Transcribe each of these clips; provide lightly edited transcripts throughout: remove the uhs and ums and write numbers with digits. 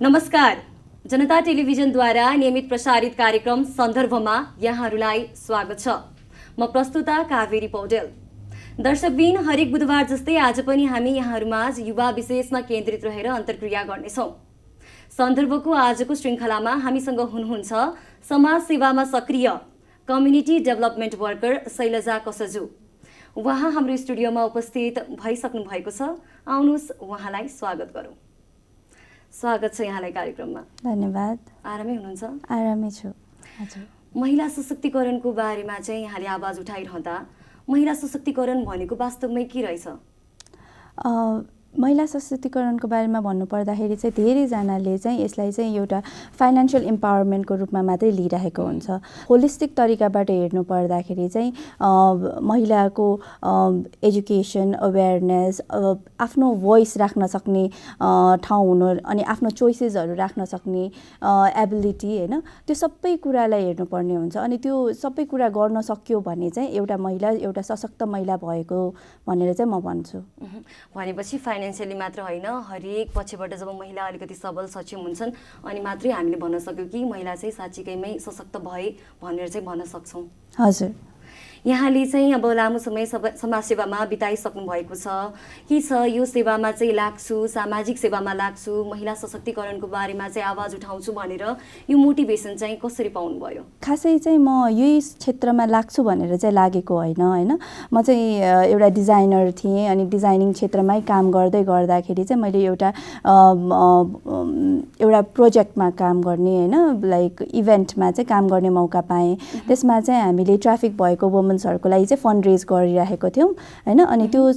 नमस्कार। जनता टेलिभिजनद्वारा नियमित प्रसारित कार्यक्रम सन्दर्भमा यहाँहरूलाई स्वागत छ। म प्रस्तुता कावेरी पौडेल। दर्शकबिन हरेक बुधबार जस्तै आज पनि हामी यहाँहरूमाझ युवा विशेषमा केन्द्रित रहेर अन्तर्क्रिया गर्नेछौँ। सन्दर्भको आजको श्रृङ्खलामा हामीसँग हुनुहुन्छ समाज सेवामा सक्रिय कम्युनिटी डेभलपमेन्ट वर्कर शैलजा कसजु। उहाँ हाम्रो स्टुडियोमा उपस्थित भइसक्नु भएको छ। आउनुहोस् उहाँलाई स्वागत गरौँ। स्वागत छ यहाँलाई कार्यक्रममा। धन्यवाद। आरामै हुनुहुन्छ? आरामै छु। हजुर। महिला सशक्तिकरणको बारेमा चाहिँ यहाँले आवाज उठाइरहँदा महिला सशक्तिकरण भनेको वास्तवमै के रहेछ? महिला सशक्तिकरणको बारेमा भन्नुपर्दाखेरि चाहिँ धेरैजनाले चाहिँ यसलाई चाहिँ एउटा फाइनेन्सियल इम्पावरमेन्टको रूपमा मात्रै लिइरहेको हुन्छ। होलिस्टिक तरिकाबाट हेर्नु पर्दाखेरि चाहिँ महिलाको एजुकेसन, अवेरनेस, आफ्नो भोइस राख्न सक्ने ठाउँ हुनु अनि आफ्नो चोइसेसहरू राख्न सक्ने एबिलिटी होइन, त्यो सबै कुरालाई हेर्नुपर्ने हुन्छ। अनि त्यो सबै कुरा गर्न सक्यो भने चाहिँ एउटा महिला एउटा सशक्त महिला भएको भनेर चाहिँ म भन्छु। भनेपछि फाइनेन्सियली मात्र होइन, हरेक पक्षबाट जब महिला अलिकति सबल सक्षम हुन्छन् अनि मात्रै हामीले भन्न सक्यौँ कि महिला चाहिँ साँच्चीकैमै सशक्त भए भनेर चाहिँ भन्न सक्छौँ। हजुर। यहाँले चाहिँ अब लामो समय समाज सेवामा बिताइसक्नु भएको छ। के छ यो सेवामा चाहिँ लाग्छु, सामाजिक सेवामा लाग्छु, महिला सशक्तिकरणको बारेमा चाहिँ आवाज उठाउँछु भनेर यो मोटिभेसन चाहिँ कसरी पाउनुभयो? खासै चाहिँ म यही क्षेत्रमा लाग्छु भनेर चाहिँ लागेको होइन। म चाहिँ एउटा डिजाइनर थिएँ अनि डिजाइनिङ क्षेत्रमै काम गर्दै गर्दाखेरि चाहिँ मैले एउटा प्रोजेक्टमा काम गर्ने होइन, लाइक इभेन्टमा चाहिँ काम गर्ने मौका पाएँ। त्यसमा चाहिँ हामीले ट्राफिक भएको वुमेन्सहरूको लागि चाहिँ फन्ड रेज गरिरहेको थियौँ होइन। अनि त्यो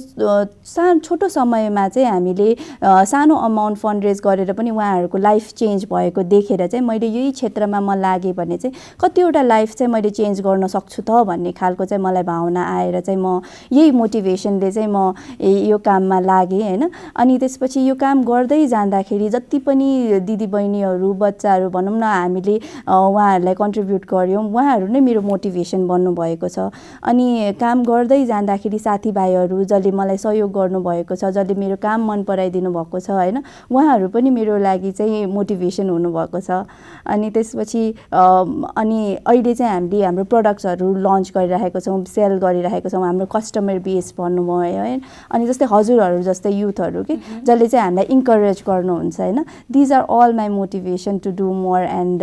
छोटो समयमा चाहिँ हामीले सानो अमाउन्ट फन्ड रेज गरेर पनि उहाँहरूको लाइफ चेन्ज भएको देखेर चाहिँ मैले यही क्षेत्रमा म लागेँ भने चाहिँ कतिवटा लाइफ चाहिँ मैले चेन्ज गर्न सक्छु त भन्ने खालको चाहिँ मलाई भावना आएर चाहिँ म यही मोटिभेसनले चाहिँ म यो काममा लागेँ होइन। अनि त्यसपछि यो काम गर्दै जाँदाखेरि जति पनि दिदीबहिनीहरू, बच्चाहरू भनौँ न, हामीले उहाँहरूलाई कन्ट्रिब्युट गऱ्यौँ, उहाँहरू नै मेरो मोटिभेसन बन्नुभएको छ। अनि काम गर्दै जाँदाखेरि साथीभाइहरू जसले मलाई सहयोग गर्नुभएको छ, जसले मेरो काम मन पराइदिनु भएको छ होइन, उहाँहरू पनि मेरो लागि चाहिँ मोटिभेसन हुनुभएको छ। अनि त्यसपछि अनि अहिले चाहिँ हामीले हाम्रो प्रडक्ट्सहरू लन्च गरिरहेको छौँ, सेल गरिरहेको छौँ। हाम्रो कस्टमर बेस भन्नुभयो है। अनि जस्तै हजुरहरू जस्तै युथहरू कि जसले चाहिँ हामीलाई इन्करेज गर्नुहुन्छ होइन। These are all my motivation to do more and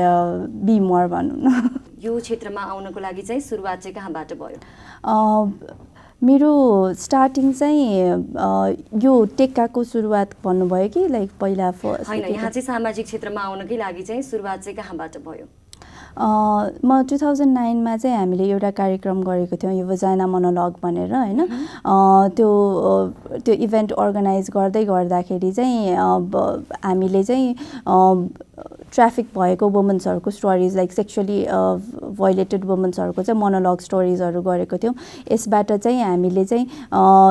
be more भनौँ न। यो क्षेत्रमा आउनको लागि चाहिँ सुरुवात चाहिँ कहाँबाट भयो? मेरो स्टार्टिङ चाहिँ यो टेक्काको सुरुवात भन्नुभयो कि लाइक पहिला फर्स्ट होइन, यहाँ चाहिँ सामाजिक क्षेत्रमा आउनकै लागि चाहिँ सुरुवात चाहिँ कहाँबाट भयो? म 2009मा चाहिँ हामीले एउटा कार्यक्रम गरेको थियौँ, यो वजाइना मोनोलग भनेर होइन। त्यो इभेन्ट अर्गनाइज गर्दै गर्दाखेरि चाहिँ हामीले चाहिँ ट्राफिक भएको वुमेन्सहरूको स्टोरिज, लाइक सेक्सुअली भोइलेटेड वुमेन्सहरूको चाहिँ मोनोलग स्टोरिजहरू गरेको थियौँ। यसबाट चाहिँ हामीले चाहिँ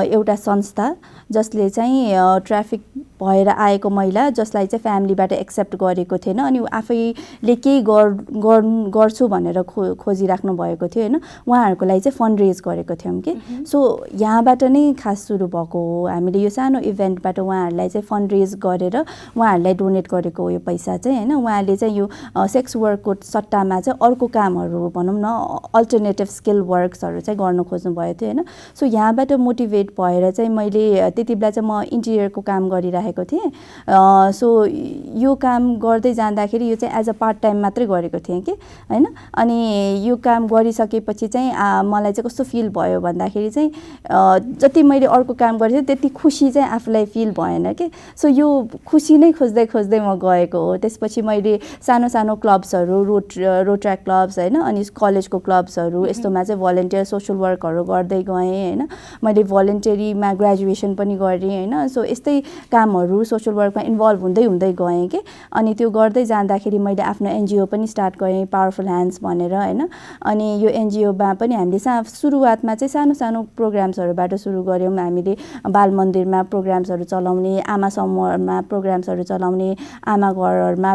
एउटा संस्था जसले चाहिँ ट्राफिक भएर आएको महिला जसलाई चाहिँ फ्यामिलीबाट एक्सेप्ट गरेको थिएन अनि आफैले केही गर्छु भनेर खोजिराख्नु भएको थियो होइन, उहाँहरूको लागि चाहिँ फन्ड रेज गरेको थियौँ कि। सो यहाँबाट नै खास सुरु भएको हो। हामीले यो सानो इभेन्टबाट उहाँहरूलाई चाहिँ फन्ड रेज गरेर उहाँहरूलाई डोनेट गरेको हो यो पैसा चाहिँ होइन। उहाँले चाहिँ यो सेक्स वर्कको सट्टामा चाहिँ अर्को कामहरू भनौँ न, अल्टरनेटिभ स्किल वर्क्सहरू चाहिँ गर्न खोज्नु भएको थियो होइन। सो यहाँबाट मोटिभेट भएर चाहिँ मैले त्यति बेला चाहिँ म इन्टिरियरको काम गरिरहेको थिएँ। सो यो काम गर्दै जाँदाखेरि यो चाहिँ एज अ पार्ट टाइम मात्रै गरेको थिएँ कि होइन। अनि यो काम गरिसकेपछि चाहिँ मलाई चाहिँ कस्तो फिल भयो भन्दाखेरि चाहिँ जति मैले अर्को काम गरेको थिएँ त्यति खुसी चाहिँ आफूलाई फिल भएन कि। सो यो खुसी नै खोज्दै खोज्दै म गएको हो। त्यसपछि मैले सानो सानो क्लब्सहरू, रोटरा क्लब्स होइन, अनि कलेजको क्लब्सहरू यस्तोमा चाहिँ भलन्टियर सोसल वर्कहरू गर्दै गएँ होइन। मैले भलन्टियरीमा ग्रेजुएसन पनि गरेँ होइन। सो यस्तै कामहरू सोसल वर्कमा इन्भल्भ हुँदै हुँदै गएँ कि। अनि त्यो गर्दै जाँदाखेरि मैले आफ्नो एनजिओ पनि स्टार्ट गरेँ, पावरफुल ह्यान्ड्स भनेर होइन। अनि यो एनजिओमा पनि हामीले सुरुवातमा चाहिँ सानो सानो प्रोग्राम्सहरूबाट सुरु गऱ्यौँ। हामीले बाल मन्दिरमा प्रोग्राम्सहरू चलाउने, आमा समूहमा प्रोग्राम्सहरू चलाउने, आमा घरहरूमा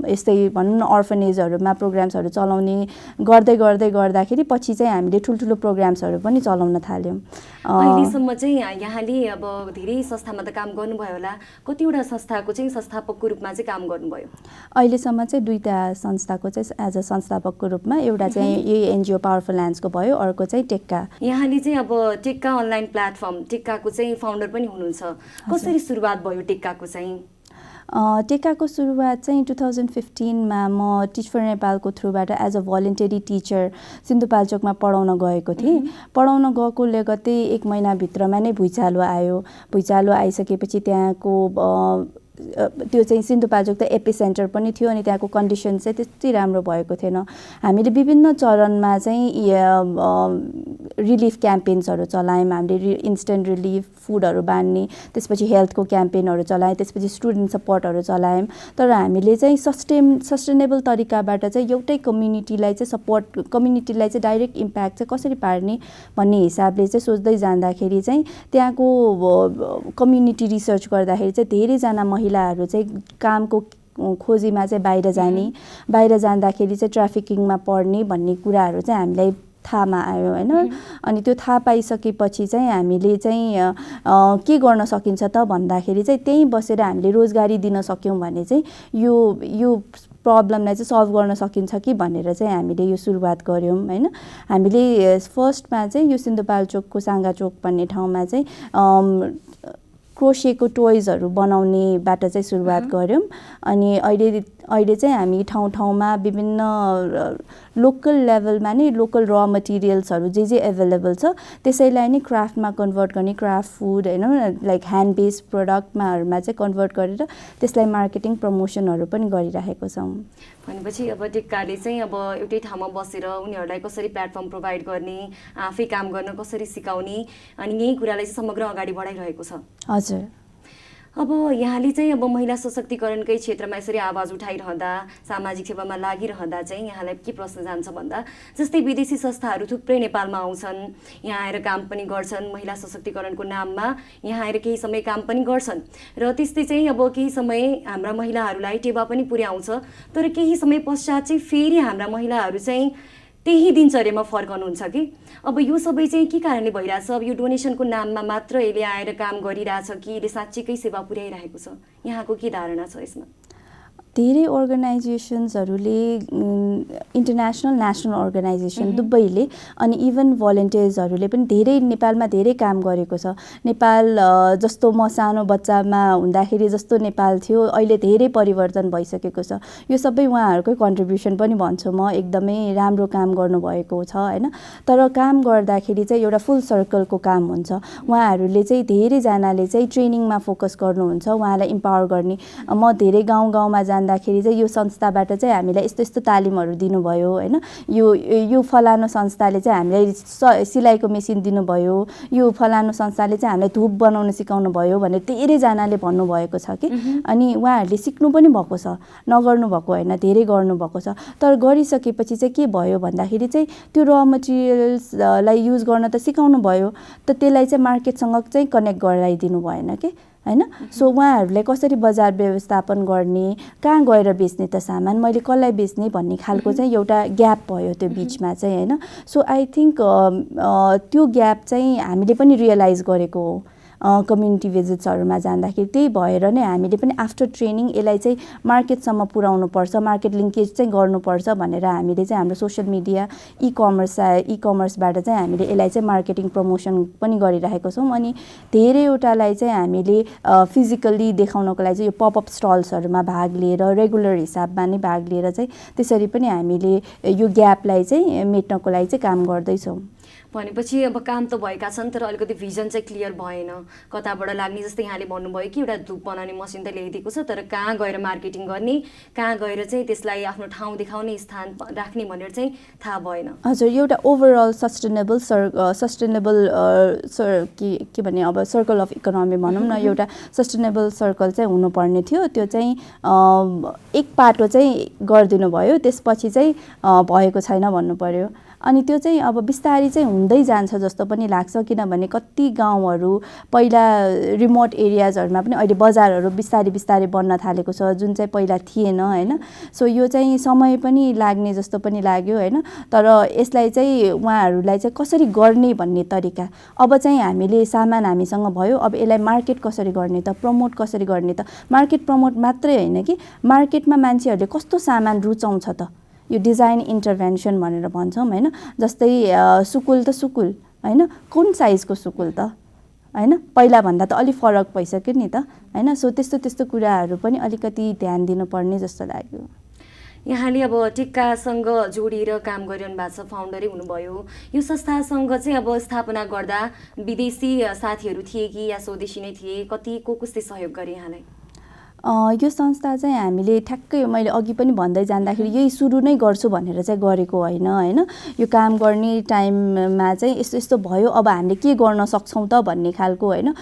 यस्तै भनौँ न अर्फनेजहरूमा प्रोग्राम्सहरू चलाउने गर्दै गर्दै गर्दाखेरि पछि चाहिँ हामीले ठुल्ठुलो प्रोग्राम्सहरू पनि चलाउन थाल्यौँ। अहिलेसम्म चाहिँ यहाँले अब धेरै संस्थामा त काम गर्नुभयो होला, कतिवटा संस्थाको चाहिँ संस्थापकको रूपमा चाहिँ काम गर्नुभयो? अहिलेसम्म चाहिँ 2टा संस्थाको चाहिँ एज अ संस्थापकको रूपमा, एउटा चाहिँ यही एनजिओ पावरफुल ह्यान्ड्सको भयो, अर्को चाहिँ टेक्का। यहाँले चाहिँ अब टेक्का अनलाइन प्लेटफर्म टेक्काको चाहिँ फाउन्डर पनि हुनुहुन्छ। कसरी सुरुवात भयो टेक्काको चाहिँ? टेक्काको सुरुवात चाहिँ 2015मा म टिच फर नेपालको थ्रुबाट एज अ भोलिन्टरी टिचर सिन्धुपाल्चोकमा पढाउन गएको थिएँ। पढाउन गएको लगत्तै 1 महिनाभित्रमा नै भुइँचालो आयो। भुइँचालो आइसकेपछि त्यहाँको त्यो चाहिँ सिन्धुपाल्चोक त एपिसेन्टर पनि थियो अनि त्यहाँको कन्डिसन चाहिँ त्यति राम्रो भएको थिएन। हामीले विभिन्न चरणमा चाहिँ रिलिफ क्याम्पेन्सहरू चलायौँ। हामीले इन्स्टेन्ट रिलिफ फुडहरू बाँड्ने, त्यसपछि हेल्थको क्याम्पेनहरू चलायौँ, त्यसपछि स्टुडेन्ट सपोर्टहरू चलायौँ। तर हामीले चाहिँ सस्टेनेबल तरिकाबाट चाहिँ एउटै कम्युनिटीलाई चाहिँ सपोर्ट, कम्युनिटीलाई चाहिँ डाइरेक्ट इम्प्याक्ट चाहिँ कसरी पार्ने भन्ने हिसाबले चाहिँ सोच्दै जाँदाखेरि चाहिँ त्यहाँको कम्युनिटी रिसर्च गर्दाखेरि चाहिँ धेरैजना महिलाहरू चाहिँ कामको खोजीमा चाहिँ बाहिर जाने, बाहिर जाँदाखेरि चाहिँ ट्राफिकिङमा पर्ने भन्ने कुराहरू चाहिँ हामीलाई थाहामा आयो होइन। अनि त्यो थाहा पाइसकेपछि चाहिँ हामीले चाहिँ के गर्न सकिन्छ त भन्दाखेरि चाहिँ त्यहीँ बसेर हामीले रोजगारी दिन सक्यौँ भने चाहिँ यो प्रब्लमलाई चाहिँ सल्भ गर्न सकिन्छ कि भनेर चाहिँ हामीले यो सुरुवात गऱ्यौँ होइन। हामीले फर्स्टमा चाहिँ यो सिन्धुपाल्चोकको साङ्गाचोक भन्ने ठाउँमा चाहिँ क्रोसेको टोइजहरू बनाउनेबाट चाहिँ सुरुवात गऱ्यौँ। अनि अहिले चाहिँ हामी ठाउँ ठाउँमा विभिन्न लोकल लेभलमा नै लोकल र मटेरियल्सहरू जे एभाइलेबल छ त्यसैलाई नै क्राफ्टमा कन्भर्ट गर्ने, क्राफ्ट फुड होइन लाइक ह्यान्ड बेस्ड प्रडक्टमाहरूमा चाहिँ कन्भर्ट गरेर त्यसलाई मार्केटिङ प्रमोसनहरू पनि गरिरहेको छौँ। भनेपछि अब टेक्काले चाहिँ अब एउटै ठाउँमा बसेर उनीहरूलाई कसरी प्लेटफर्म प्रोभाइड गर्ने, आफै काम गर्न कसरी सिकाउने अनि यही कुरालाई चाहिँ समग्र अगाडि बढाइरहेको छ। हजुर। अब यहाँले चाहिँ अब महिला सशक्तिकरणकै क्षेत्रमा यसरी आवाज उठाइरहँदा, सामाजिक सेवामा लागिरहँदा चाहिँ यहाँलाई के प्रश्न जान्छ भन्दा जस्तै विदेशी संस्थाहरू थुप्रै नेपालमा आउँछन्, यहाँ आएर काम पनि गर्छन्, महिला सशक्तिकरणको नाममा यहाँ आएर केही समय काम पनि गर्छन् र त्यस्तै चाहिँ अब केही समय हाम्रा महिलाहरूलाई टेवा पनि पुर्याउँछ। तर केही समय पश्चात चाहिँ फेरि हाम्रा महिलाहरू चाहिँ त्यही दिनचर्यामा फर्कनुहुन्छ कि अब यो सबै चाहिँ के कारणले भइरहेछ? अब यो डोनेसनको नाममा मात्र यसले आएर काम गरिरहेछ कि यसले साँच्चीकै सेवा पुर्याइरहेको छ? यहाँको के धारणा छ यसमा? धेरै अर्गनाइजेसन्सहरूले इन्टरनेसनल नेसनल अर्गनाइजेसन दुवैले अनि इभन भलन्टियर्सहरूले पनि धेरै नेपालमा धेरै काम गरेको छ। नेपाल जस्तो म सानो बच्चामा हुँदाखेरि जस्तो नेपाल थियो अहिले धेरै परिवर्तन भइसकेको छ। यो सबै उहाँहरूकै कन्ट्रिब्युसन पनि भन्छु म, एकदमै राम्रो काम गर्नुभएको छ होइन। तर काम गर्दाखेरि चाहिँ एउटा फुल सर्कलको काम हुन्छ। उहाँहरूले चाहिँ धेरैजनाले चाहिँ ट्रेनिङमा फोकस गर्नुहुन्छ, उहाँलाई इम्पावर गर्ने। म धेरै गाउँमा जाँदाखेरि चाहिँ यो संस्थाबाट चाहिँ हामीलाई यस्तो यस्तो तालिमहरू दिनुभयो होइन, यो फलानु संस्थाले चाहिँ हामीलाई सिलाइको मेसिन दिनुभयो, यो फलानु संस्थाले चाहिँ हामीलाई धुप बनाउन सिकाउनु भयो भनेर धेरैजनाले भन्नुभएको छ कि। अनि उहाँहरूले सिक्नु पनि भएको छ, नगर्नु भएको होइन, धेरै गर्नुभएको छ। तर गरिसकेपछि चाहिँ के भयो भन्दाखेरि चाहिँ त्यो र मटेरियल्सलाई युज गर्न त सिकाउनु भयो, त त्यसलाई चाहिँ मार्केटसँग चाहिँ कनेक्ट गराइदिनु भएन कि होइन। सो उहाँहरूलाई कसरी बजार व्यवस्थापन गर्ने, कहाँ गएर बेच्ने त सामान, मैले कसलाई बेच्ने भन्ने खालको चाहिँ एउटा ग्याप भयो त्यो बिचमा चाहिँ होइन। सो आई थिङ्क त्यो ग्याप चाहिँ हामीले पनि रियलाइज गरेको हो कम्युनिटी भिजिट्सहरूमा जाँदाखेरि। त्यही भएर नै हामीले पनि आफ्टर ट्रेनिङ यसलाई चाहिँ मार्केटसम्म पुर्याउनु पर्छ, मार्केट लिङ्केज चाहिँ गर्नुपर्छ भनेर हामीले चाहिँ हाम्रो सोसियल मिडिया इकमर्सबाट चाहिँ हामीले यसलाई चाहिँ मार्केटिङ प्रमोसन पनि गरिरहेको छौँ। अनि धेरैवटालाई चाहिँ हामीले फिजिकल्ली देखाउनको लागि चाहिँ यो पपअप स्टल्सहरूमा भाग लिएर रेगुलर हिसाबमा नै भाग लिएर चाहिँ त्यसरी पनि हामीले यो ग्यापलाई चाहिँ मेट्नको लागि चाहिँ काम गर्दैछौँ। भनेपछि अब काम त भएका छन् तर अलिकति भिजन चाहिँ क्लियर भएन, कताबाट लाग्ने। जस्तै यहाँले भन्नुभयो कि एउटा धुप बनाउने मसिन त ल्याइदिएको छ, तर कहाँ गएर मार्केटिङ गर्ने, कहाँ गएर चाहिँ त्यसलाई आफ्नो ठाउँ देखाउने, स्थान राख्ने भनेर चाहिँ थाहा भएन। हजुर, एउटा ओभरअल सस्टेनेबल के भने अब सर्कल अफ इकोनोमी भनौँ न, एउटा सस्टेनेबल सर्कल चाहिँ हुनुपर्ने थियो। त्यो चाहिँ एक पाटो चाहिँ गरिदिनु भयो, त्यसपछि चाहिँ भएको छैन भन्नु पर्यो। अनि त्यो चाहिँ अब बिस्तारै चाहिँ हुँदै जान्छ जस्तो पनि लाग्छ, किनभने कति गाउँहरू पहिला रिमोट एरियाजहरूमा पनि अहिले बजारहरू बिस्तारै बिस्तारै बन्न थालेको छ, जुन चाहिँ पहिला थिएन होइन। सो यो चाहिँ समय पनि लाग्ने जस्तो पनि लाग्यो होइन। तर यसलाई चाहिँ उहाँहरूलाई चाहिँ कसरी गर्ने भन्ने तरिका, अब चाहिँ हामीले सामान हामीसँग भयो, अब यसलाई मार्केट कसरी गर्ने त, प्रमोट कसरी गर्ने त। मार्केट प्रमोट मात्रै होइन कि मार्केटमा मान्छेहरूले कस्तो सामान रुचाउँछ त, यो डिजाइन इन्टरभेन्सन भनेर भन्छौँ होइन। जस्तै सुकुल त सुकुल होइन, कुन साइजको सुकुल त होइन, पहिलाभन्दा त अलिक फरक भइसक्यो नि त होइन। सो त्यस्तो कुराहरू पनि अलिकति ध्यान दिनुपर्ने जस्तो लाग्यो। यहाँले अब टिक्कासँग जोडिएर काम गरिरहनु भएको छ, फाउन्डरै हुनुभयो। यो संस्थासँग चाहिँ अब स्थापना गर्दा विदेशी साथीहरू थिए कि या स्वदेशी नै थिए, कति कसले सहयोग गरे यहाँलाई? यो संस्था चाहिँ हामीले ठ्याक्कै मैले अघि पनि भन्दै जाँदाखेरि यही सुरु नै गर्छु भनेर चाहिँ गरेको होइन होइन। यो काम गर्ने टाइममा चाहिँ यस्तो यस्तो भयो, अब हामीले के गर्न सक्छौँ त भन्ने खालको होइन,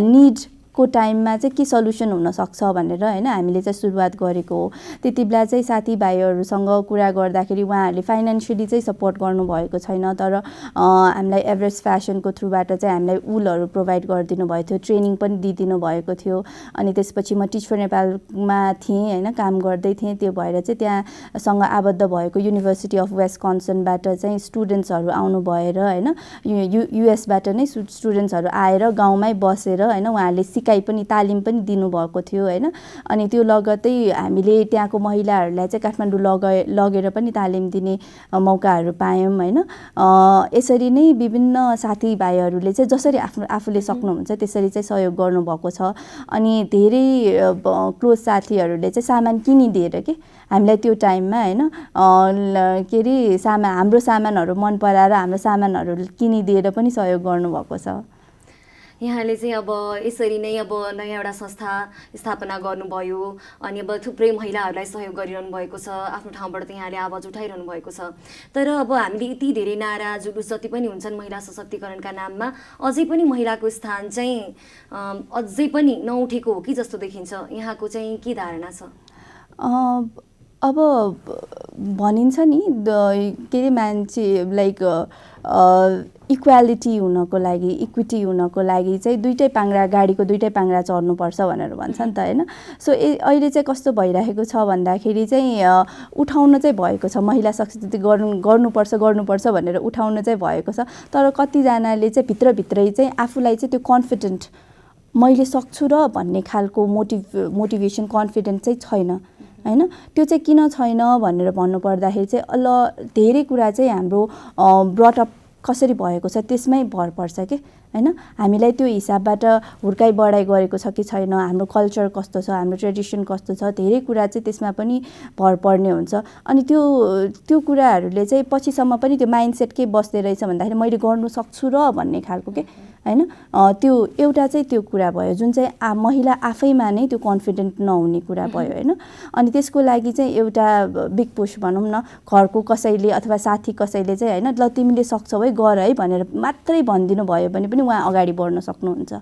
निडको टाइममा चाहिँ के सल्युसन हुनसक्छ भनेर होइन हामीले चाहिँ सुरुवात गरेको हो। त्यति बेला चाहिँ साथीभाइहरूसँग कुरा गर्दाखेरि उहाँहरूले फाइनेन्सियली चाहिँ सपोर्ट गर्नुभएको छैन, तर हामीलाई एभरेस्ट फ्यासनको थ्रुबाट चाहिँ हामीलाई उलहरू प्रोभाइड गरिदिनु भएको थियो, ट्रेनिङ पनि दिइदिनु भएको थियो। अनि त्यसपछि म टिच फर नेपालमा थिएँ होइन, काम गर्दै थिएँ। त्यो भएर चाहिँ त्यहाँसँग आबद्ध भएको युनिभर्सिटी अफ विस्कन्सिनबाट चाहिँ स्टुडेन्ट्सहरू आउनु भएर होइन, युएसबाट नै स्टुडेन्ट्सहरू आएर गाउँमै बसेर होइन उहाँहरूले सिकाइ पनि तालिम पनि दिनुभएको थियो होइन। अनि त्यो लगत्तै हामीले त्यहाँको महिलाहरूलाई चाहिँ काठमाडौँ लगेर पनि तालिम दिने मौकाहरू पायौँ होइन। यसरी नै विभिन्न साथीभाइहरूले चाहिँ जसरी आफूले सक्नुहुन्छ त्यसरी चाहिँ सहयोग गर्नुभएको छ। अनि धेरै क्लोज साथीहरूले चाहिँ सामान किनिदिएर कि हामीलाई त्यो टाइममा होइन के अरे हाम्रो सामानहरू मन पराएर हाम्रो सामानहरू किनिदिएर पनि सहयोग गर्नुभएको छ। यहाँले चाहिँ अब यसरी नै अब नयाँ एउटा संस्था स्थापना गर्नुभयो, अनि अब थुप्रै महिलाहरूलाई सहयोग गरिरहनु भएको छ, आफ्नो ठाउँबाट चाहिँ यहाँले आवाज उठाइरहनु भएको छ। तर अब हामीले यति धेरै नारा जुलुस जति पनि हुन्छन् महिला सशक्तिकरणका नाममा, अझै पनि महिलाको स्थान चाहिँ अझै पनि नउठेको हो कि जस्तो देखिन्छ। यहाँको चाहिँ के धारणा छ? अब भनिन्छ नि के अरे मान्छे लाइक इक्वालिटी हुनको लागि, इक्विटी हुनको लागि चाहिँ दुईटै पाङ्ग्रा, गाडीको दुईटै पाङ्ग्रा चढ्नुपर्छ भनेर भन्छ नि त होइन। सो अहिले चाहिँ कस्तो भइरहेको छ भन्दाखेरि चाहिँ उठाउन चाहिँ भएको छ, महिला सशक्ति गर्नुपर्छ भनेर उठाउन चाहिँ भएको छ। तर कतिजनाले चाहिँ भित्रभित्रै चाहिँ आफूलाई चाहिँ त्यो कन्फिडेन्ट मैले सक्छु र भन्ने खालको मोटिभेसन कन्फिडेन्ट चाहिँ छैन होइन। त्यो चाहिँ किन छैन भनेर भन्नुपर्दाखेरि चाहिँ धेरै कुरा चाहिँ हाम्रो ब्रटअप कसरी भएको छ त्यसमै भर पर्छ कि होइन। हामीलाई त्यो हिसाबबाट हुर्काइ बढाइ गरेको छ कि छैन, हाम्रो कल्चर कस्तो छ, हाम्रो ट्रेडिसन कस्तो छ, धेरै कुरा चाहिँ त्यसमा पनि भर पर्ने हुन्छ। अनि त्यो कुराहरूले चाहिँ पछिसम्म पनि त्यो माइन्डसेट के बस्दै रहेछ भन्दाखेरि मैले गर्नु सक्छु र भन्ने खालको के होइन। त्यो एउटा चाहिँ त्यो कुरा भयो जुन चाहिँ महिला आफैमा नै त्यो कन्फिडेन्ट नहुने कुरा भयो होइन। अनि त्यसको लागि चाहिँ एउटा बिग पुश भनौँ न, घरको कसैले अथवा साथी कसैले चाहिँ होइन ल तिमीले सक्छौ है गर है भनेर मात्रै भनिदिनु भयो भने पनि उहाँ अगाडि बढ्न सक्नुहुन्छ।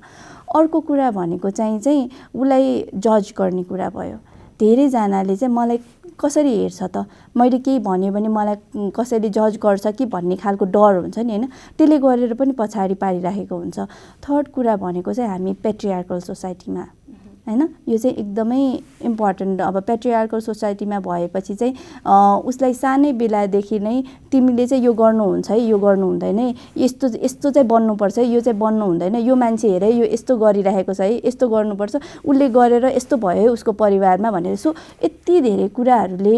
अर्को कुरा भनेको चाहिँ उसलाई जज गर्ने कुरा भयो। धेरैजनाले चाहिँ मलाई कसरी हेर्छ त, मैले केही भन्यो भने मलाई कसैले जज गर्छ कि भन्ने खालको डर हुन्छ नि होइन, त्यसले गरेर पनि पछाडि पारिराखेको हुन्छ। थर्ड कुरा भनेको चाहिँ हामी पेट्रियार्कल सोसाइटीमा होइन, यो चाहिँ एकदमै इम्पोर्टेन्ट। अब पेट्रियार्कल सोसाइटीमा भएपछि चाहिँ उसलाई सानै बेलादेखि नै तिमीले चाहिँ यो गर्नुहुन्छ है, यो गर्नु हुँदैन है, यस्तो चाहिँ बन्नुपर्छ है, यो चाहिँ बन्नु हुँदैन, यो मान्छे हेर है यो यस्तो गरिरहेको छ है, यस्तो गर्नुपर्छ, उसले गरेर यस्तो भयो है उसको परिवारमा भनेर। सो यति धेरै कुराहरूले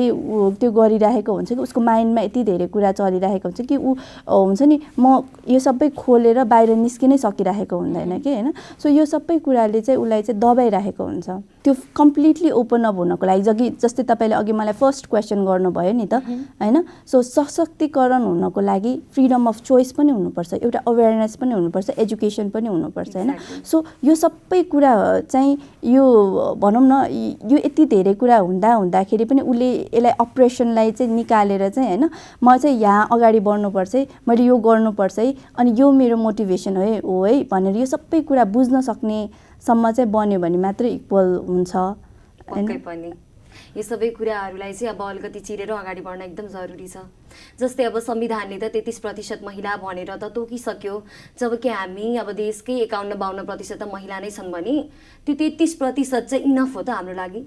त्यो गरिरहेको हुन्छ कि उसको माइन्डमा यति धेरै कुरा चलिरहेको हुन्छ कि ऊ हुन्छ नि म यो सबै खोलेर बाहिर निस्किनै सकिरहेको हुँदैन कि होइन। सो यो सबै कुराले चाहिँ उसलाई चाहिँ दबाइरहेको हुन्छ। त्यो कम्प्लिटली ओपन अप हुनको लागि जस्तै तपाईँले अघि मलाई फर्स्ट क्वेसन गर्नुभयो नि त होइन। सो सशक्तिकरण हुनको लागि फ्रिडम अफ चोइस पनि हुनुपर्छ, एउटा अवेरनेस पनि हुनुपर्छ, एजुकेसन पनि हुनुपर्छ होइन। सो यो सबै कुरा चाहिँ यो भनौँ न यो यति धेरै कुरा हुँदाखेरि पनि उसले यसलाई अपरेसनलाई चाहिँ निकालेर चाहिँ होइन म चाहिँ यहाँ अगाडि बढ्नुपर्छ है, मैले यो गर्नुपर्छ है, अनि यो मेरो मोटिभेसन हो है भनेर यो सबै कुरा बुझ्न सक्ने सम्म चाहिँ बन्यो भने मात्रै इक्वल हुन्छ। पक्कै पनि यो सबै कुराहरूलाई चाहिँ अब अलिकति चिरेर अगाडि बढ्न एकदम जरुरी छ। जस्तै अब संविधानले त 33% महिला भनेर त तोकिसक्यो, जबकि हामी अब देशकै 51-52% त महिला नै छन् भने त्यो 33% चाहिँ इनफ हो त हाम्रो लागि?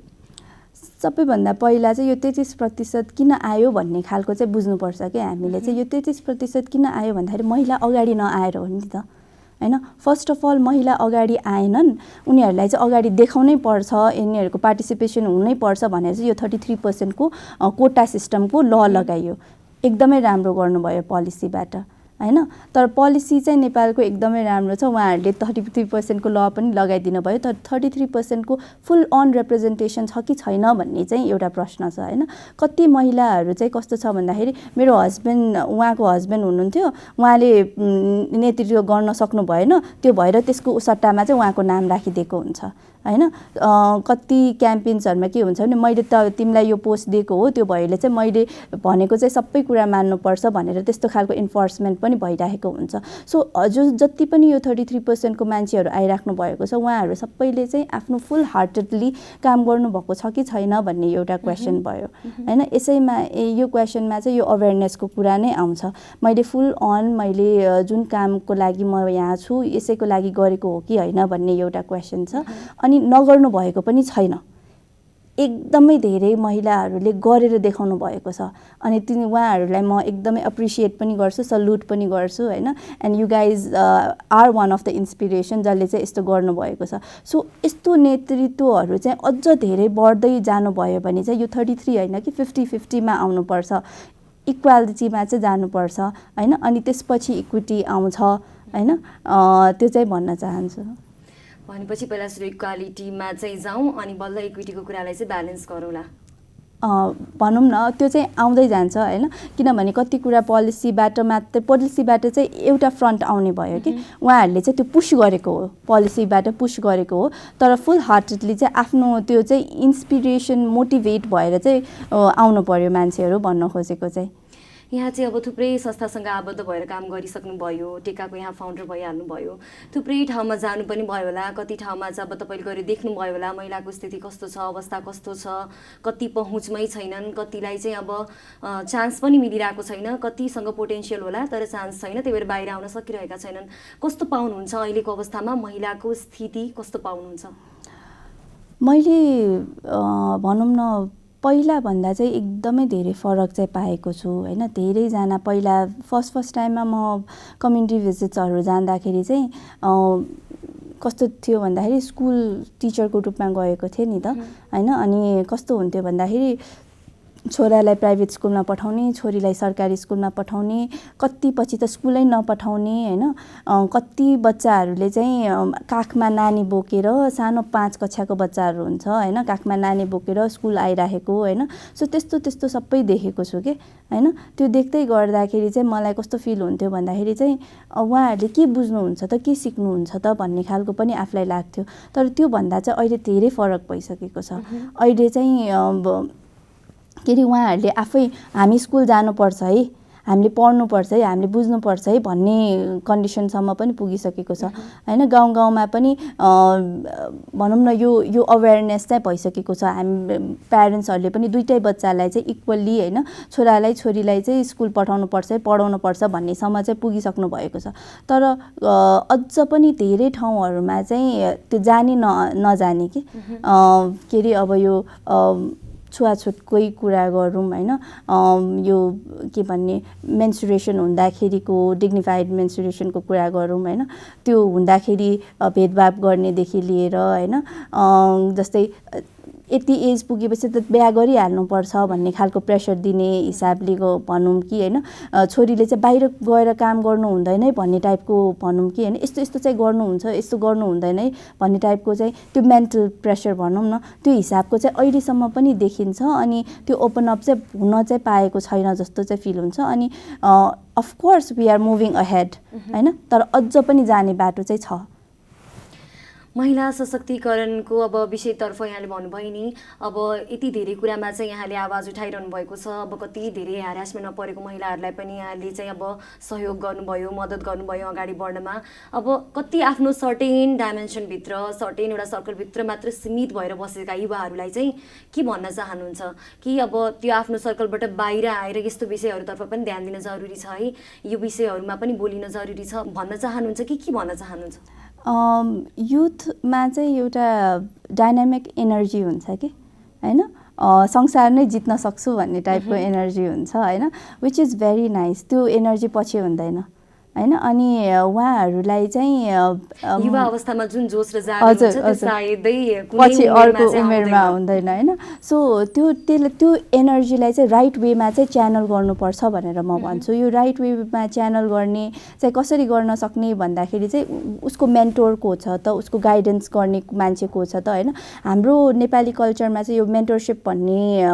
सबैभन्दा पहिला चाहिँ यो 33% किन आयो भन्ने खालको चाहिँ बुझ्नुपर्छ कि हामीले चाहिँ यो 33% किन आयो भन्दाखेरि महिला अगाडि नआएर हो नि त हैन। फर्स्ट अफ अल महिला अगाडि आएनन्, उनीहरूलाई चाहिँ अगाडि देखाउनै पर्छ, यिनीहरूको पार्टिसिपेसन हुनै पर्छ भनेर चाहिँ यो 33% को कोटा सिस्टमको ल लगाइयो। एकदमै राम्रो गर्नुभयो पोलिसीबाट हैन। तर पोलिसी चाहिँ नेपालको एकदमै राम्रो छ, उहाँहरूले 33% को ल पनि लगाइदिनु भयो, तर 33% को फुल अन रिप्रेजेन्टेसन छ कि छैन भन्ने चाहिँ एउटा प्रश्न छ हैन। कति महिलाहरू चाहिँ कस्तो छ भन्दाखेरि मेरो हस्बेन्ड, उहाँको हस्बेन्ड हुनुहुन्थ्यो, उहाँले नेतृत्व गर्न सक्नु भएन, त्यो भएर त्यसको सट्टामा चाहिँ उहाँको नाम राखिदिएको हुन्छ हैन। कति क्याम्पेन्सहरूमा के हुन्छ भने मैले त तिमीलाई यो पोस्ट दिएको हो, त्यो भएले चाहिँ मैले भनेको चाहिँ सबै कुरा मान्नुपर्छ भनेर त्यस्तो खालको इन्फोर्समेन्ट पनि भइरहेको हुन्छ। सो हजुर जति पनि यो 33% को मान्छेहरू आइराख्नु भएको छ, उहाँहरू सबैले चाहिँ आफ्नो फुल हार्टेडली काम गर्नुभएको छ कि छैन भन्ने एउटा क्वेसन भयो हैन। यसैमा यो क्वेसनमा चाहिँ यो अवेरनेसको कुरा नै आउँछ। मैले फुल अन मैले जुन कामको लागि म यहाँ छु यसैको लागि गरेको हो कि होइन भन्ने एउटा क्वेसन छ। अनि नगर्नु भएको पनि छैन, एकदमै धेरै महिलाहरूले गरेर देखाउनु भएको छ। अनि उहाँहरूलाई म एकदमै एप्रिसिएट पनि गर्छु, सल्युट पनि गर्छु हैन। And you guys are one of the inspiration जसले चाहिँ यस्तो गर्नुभएको छ। सो यस्तो नेतृत्वहरू चाहिँ अझ धेरै बढ्दै जानुभयो भने चाहिँ यो 33 होइन कि 50-50 मा आउनुपर्छ, इक्वालिटीमा चाहिँ जानुपर्छ हैन। अनि त्यसपछि इक्विटी आउँछ हैन, त्यो चाहिँ भन्न चाहन्छु। भनेपछि पहिला सुरु इक्वालिटीमा चाहिँ जाउँ अनि बल्ल इक्विटीको कुरालाई चाहिँ ब्यालेन्स गरौँला भनौँ न। त्यो चाहिँ आउँदै जान्छ हैन, किनभने कति कुरा पोलिसीबाट मात्र, पोलिसीबाट चाहिँ एउटा फ्रन्ट आउने भयो कि उहाँहरूले चाहिँ त्यो पुश गरेको हो, पोलिसीबाट पुश गरेको हो, तर फुल हार्टेडली चाहिँ आफ्नो त्यो चाहिँ इन्सपिरेसन मोटिभेट भएर चाहिँ आउनु पर्यो मान्छेहरू भन्न खोजेको चाहिँ। यहाँ चाहिँ अब थुप्रै संस्थासँग आबद्ध भएर काम गरिसक्नुभयो, टेकाको यहाँ फाउन्डर भइहाल्नुभयो, थुप्रै ठाउँमा जानु पनि भयो होला, कति ठाउँमा चाहिँ अब तपाईँले गएर देख्नुभयो होला महिलाको स्थिति कस्तो छ, अवस्था कस्तो छ, कति पहुँचमै छैनन्, कतिलाई चाहिँ अब चान्स पनि मिलिरहेको छैन, कतिसँग पोटेन्सियल होला तर चान्स छैन, त्यही भएर बाहिर आउन सकिरहेका छैनन्। कस्तो पाउनुहुन्छ अहिलेको अवस्थामा महिलाको स्थिति कस्तो पाउनुहुन्छ? मैले भनौँ न पहिलाभन्दा चाहिँ एकदमै धेरै फरक चाहिँ पाएको छु हैन। धेरैजना पहिला फर्स्ट टाइममा म कम्युनिटी भिजिट्सहरू जाँदाखेरि चाहिँ कस्तो थियो भन्दाखेरि स्कुल टिचरको रूपमा गएको थिएँ नि त हैन। अनि कस्तो हुन्थ्यो भन्दाखेरि छोरालाई प्राइभेट स्कुलमा पठाउने, छोरीलाई सरकारी स्कुलमा पठाउने, कति पछि त स्कुलै नपठाउने हैन। कति बच्चाहरूले चाहिँ काखमा नानी बोकेर, सानो 5 कक्षाको बच्चाहरू हुन्छ हैन, काखमा नानी बोकेर स्कुल आइराखेको हैन। सो त्यस्तो सबै देखेको छु के हैन। त्यो देख्दै गर्दाखेरि चाहिँ मलाई कस्तो फिल हुन्थ्यो भन्दाखेरि चाहिँ उहाँहरूले के बुझ्नुहुन्छ त, के सिक्नुहुन्छ त भन्ने खालको पनि आफूलाई लाग्थ्यो। तर त्यो भन्दा चाहिँ अहिले धेरै फरक भइसकेको छ। अहिले चाहिँ के अरे उहाँहरूले आफै हामी स्कुल जानुपर्छ है, हामीले पढ्नुपर्छ है, हामीले बुझ्नुपर्छ है भन्ने कन्डिसनसम्म पनि पुगिसकेको छ हैन। गाउँमा पनि भनौँ न यो अवेरनेस चाहिँ भइसकेको छ। हामी प्यारेन्ट्सहरूले पनि दुईटै बच्चालाई चाहिँ इक्वल्ली हैन, छोरालाई छोरीलाई चाहिँ स्कुल पठाउनुपर्छ है, पढाउनुपर्छ भन्नेसम्म चाहिँ पुगिसक्नु भएको छ। तर अझ पनि धेरै ठाउँहरूमा चाहिँ त्यो जाने नजाने के अरे अब यो छुवाछुतकै कुरा गरौँ हैन, यो के भन्ने मेन्सुरेसन हुँदाखेरिको डिग्निफाइड मेन्सुरेसनको कुरा गरौँ हैन, त्यो हुँदाखेरि भेदभाव गर्नेदेखि लिएर हैन, जस्तै यति एज पुगेपछि त बिहा गरिहाल्नुपर्छ भन्ने खालको प्रेसर दिने हिसाबले भनौँ कि हैन, छोरीले चाहिँ बाहिर गएर काम गर्नु हुँदैन है भन्ने टाइपको भनौँ कि हैन, यस्तो चाहिँ गर्नुहुन्छ, यस्तो गर्नु हुँदैन है भन्ने टाइपको चाहिँ त्यो मेन्टल प्रेसर भनौँ न, त्यो हिसाबको चाहिँ अहिलेसम्म पनि देखिन्छ। अनि त्यो ओपन अप चाहिँ हुन चाहिँ पाएको छैन जस्तो चाहिँ फिल हुन्छ। अनि of course we are moving ahead हैन, तर अझ पनि जाने बाटो चाहिँ छ। महिला सशक्तिकरणको अब विषयतर्फ यहाँले भन्नुभयो नि, अब यति धेरै कुरामा चाहिँ यहाँले आवाज उठाइरहनु भएको छ। अब कति धेरै ह्यारासमेन्टमा परेको महिलाहरूलाई पनि यहाँले चाहिँ अब सहयोग गर्नुभयो, मद्दत गर्नुभयो अगाडि बढ्नमा। अब कति आफ्नो सर्टेन डाइमेन्सनभित्र, सर्टेन एउटा सर्कलभित्र मात्र सीमित भएर बसेका युवाहरूलाई चाहिँ के भन्न चाहनुहुन्छ कि अब त्यो आफ्नो सर्कलबाट बाहिर आएर यस्तो विषयहरूतर्फ पनि ध्यान दिन जरुरी छ है, यो विषयहरूमा पनि बोलिन जरुरी छ भन्न चाहनुहुन्छ कि के भन्न चाहनुहुन्छ? युथमा चाहिँ एउटा डाइनामिक एनर्जी हुन्छ कि होइन, संसार नै जित्न सक्छु भन्ने टाइपको एनर्जी हुन्छ होइन, विच इज भेरी नाइस। त्यो एनर्जी पछि हुँदैन होइन। अनि उहाँहरूलाई चाहिँ युवा अवस्थामा जुन जोस र जागर हुन्छ त्यो सायदै पछि अर्को उमेरमा हुँदैन होइन। सो त्यो एनर्जीलाई चाहिँ राइट वेमा चाहिँ च्यानल गर्नुपर्छ भनेर म भन्छु। यो राइट वेमा च्यानल गर्ने चाहिँ कसरी गर्न सक्ने भन्दाखेरि चाहिँ उसको मेन्टोर को छ त, उसको गाइडेन्स गर्ने मान्छे को छ त होइन। हाम्रो नेपाली कल्चरमा चाहिँ यो मेन्टरसिप भन्ने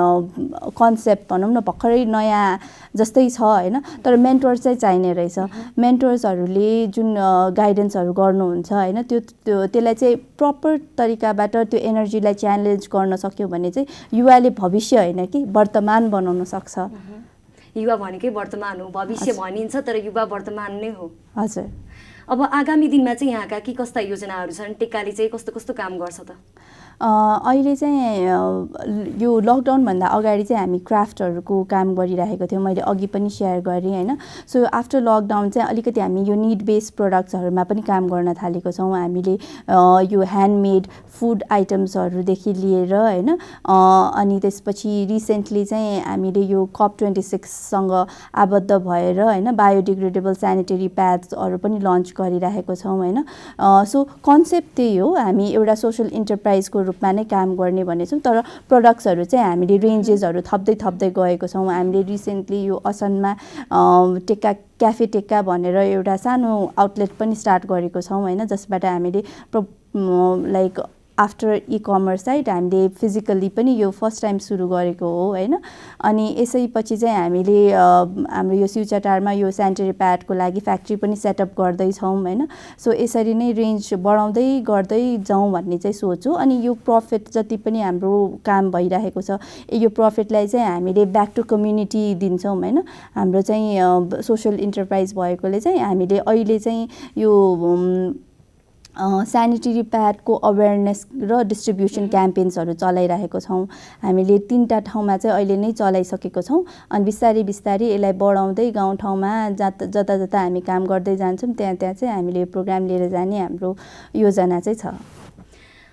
कन्सेप्ट भनौँ न भर्खरै नयाँ जस्तै छ होइन, तर मेन्टोर चाहिँ चाहिने रहेछ। मेन्टर्सहरूले जुन गाइडेन्सहरू गर्नुहुन्छ होइन, त्यसलाई चाहिँ प्रपर तरिकाबाट त्यो एनर्जीलाई च्यालेन्ज गर्न सक्यो भने चाहिँ युवाले भविष्य होइन कि वर्तमान बनाउन सक्छ। युवा भनेकै वर्तमान हो, भविष्य भनिन्छ तर युवा वर्तमान नै हो। हजुर। अब आगामी दिनमा चाहिँ यहाँका के कस्ता योजनाहरू छन्? टेकाले चाहिँ कस्तो कस्तो काम गर्छ त? अहिले चाहिँ यो लकडाउनभन्दा अगाडि चाहिँ हामी क्राफ्टहरूको काम गरिरहेको थियौँ, मैले अघि पनि सेयर गरेँ होइन। सो आफ्टर लकडाउन चाहिँ अलिकति हामी यो निड बेस्ड प्रोडक्ट्सहरूमा पनि काम गर्न थालेको छौँ। हामीले यो ह्यान्डमेड फुड आइटम्सहरूदेखि लिएर होइन, अनि त्यसपछि रिसेन्टली चाहिँ हामीले यो COP26सँग आबद्ध भएर होइन बायोडिग्रेडेबल सेनिटरी प्याड्सहरू पनि लन्च गरिरहेको छौँ होइन। सो कन्सेप्ट त्यही हो, हामी एउटा सोसल इन्टरप्राइजको रूपमा नै काम गर्ने भनेछौँ, तर प्रडक्ट्सहरू चाहिँ हामीले रेन्जेसहरू थप्दै गएको छौँ। हामीले रिसेन्टली यो असनमा टेक्का क्याफे टेक्का भनेर एउटा सानो आउटलेट पनि स्टार्ट गरेको छौँ होइन, जसबाट हामीले लाइक आफ्टर कमर्स साइड हामीले फिजिकल्ली पनि यो फर्स्ट टाइम सुरु गरेको हो होइन। अनि यसैपछि चाहिँ हामीले हाम्रो यो सिउचाटारमा यो सेनिटरी प्याडको लागि फ्याक्ट्री पनि सेटअप गर्दैछौँ होइन। सो यसरी नै रेन्ज बढाउँदै गर्दै जाउँ भन्ने चाहिँ सोच हो। अनि यो प्रफिट जति पनि हाम्रो काम भइरहेको छ, यो प्रफिटलाई चाहिँ हामीले ब्याक टु कम्युनिटी दिन्छौँ होइन। हाम्रो चाहिँ सोसल इन्टरप्राइज भएकोले चाहिँ हामीले अहिले चाहिँ यो सेनिटरी प्याडको अवेरनेस र डिस्ट्रिब्युसन क्याम्पेन्सहरू चलाइरहेको छौँ। हामीले 3टा ठाउँमा चाहिँ अहिले नै चलाइसकेको छौँ। अनि बिस्तारै यसलाई बढाउँदै गाउँठाउँमा जता हामी काम गर्दै जान्छौँ त्यहाँ चाहिँ हामीले प्रोग्राम लिएर जाने हाम्रो योजना चाहिँ छ।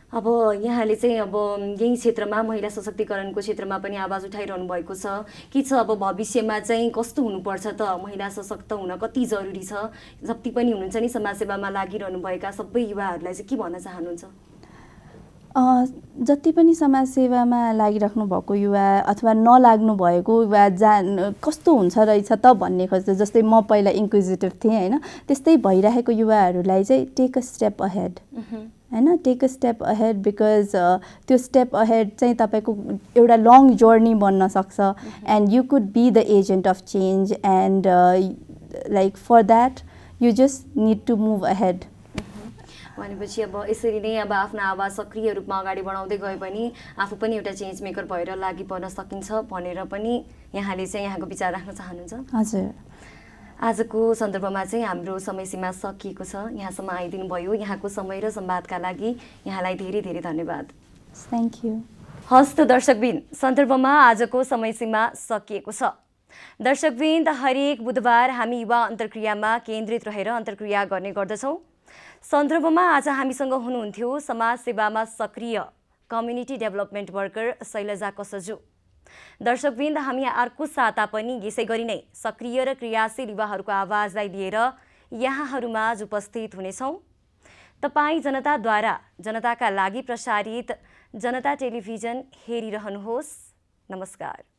अब यहाँले चाहिँ अब यही क्षेत्रमा महिला सशक्तिकरणको क्षेत्रमा पनि आवाज उठाइरहनु भएको छ। के छ अब भविष्यमा चाहिँ कस्तो हुनुपर्छ त? महिला सशक्त हुन कति जरुरी छ? जति पनि हुनुहुन्छ नि समाजसेवामा लागिरहनु भएका सबै युवाहरूलाई चाहिँ के भन्न चाहनुहुन्छ? जति पनि समाजसेवामा लागिराख्नु भएको युवा अथवा नलाग्नु भएको युवा कस्तो हुन्छ रहेछ त भन्ने खोज्छ। जस्तै म पहिला इन्क्विजिटिभ थिएँ होइन, त्यस्तै भइरहेको युवाहरूलाई चाहिँ टेक अ स्टेप अहेड होइन, take a step ahead because त्यो स्टेप अहेड चाहिँ तपाईँको एउटा लङ जर्नी बन्न सक्छ। And you could be the agent of change and like for that you just need to move ahead. भनेपछि अब यसरी नै अब आफ्नो आवाज सक्रिय रूपमा अगाडि बढाउँदै गए पनि आफू पनि एउटा चेन्ज मेकर भएर लागि पर्न सकिन्छ भनेर पनि यहाँले चाहिँ यहाँको विचार राख्न चाहनुहुन्छ? हजुर। आजको सन्दर्भमा चाहिँ हाम्रो समय सीमा सकिएको छ। यहाँसम्म आइदिनु भयो। यहाँको समय र संवादका लागि यहाँलाई धेरै धेरै धन्यवाद। Thank you. हस्त दर्शकबिन, सन्दर्भमा आजको समय सीमा सकिएको छ। दर्शकबिन, हरेक बुधबार हामी युवा अन्तर्क्रियामा केन्द्रित रहेर अन्तर्क्रिया गर्ने गर्दछौँ। सन्दर्भमा आज हामीसँग हुनुहुन्थ्यो समाज सेवामा सक्रिय कम्युनिटी डेभलपमेन्ट वर्कर शैलजा कसजु। दर्शकवृन्द, हामी अर्को साता पनि यसै गरी नै सक्रिय र क्रियाशील युवाहरूको आवाजलाई लिएर यहाँहरूमा उपस्थित हुनेछौँ। तपाईँ जनताद्वारा जनताका लागि प्रसारित जनता टेलिभिजन हेरिरहनुहोस्। नमस्कार।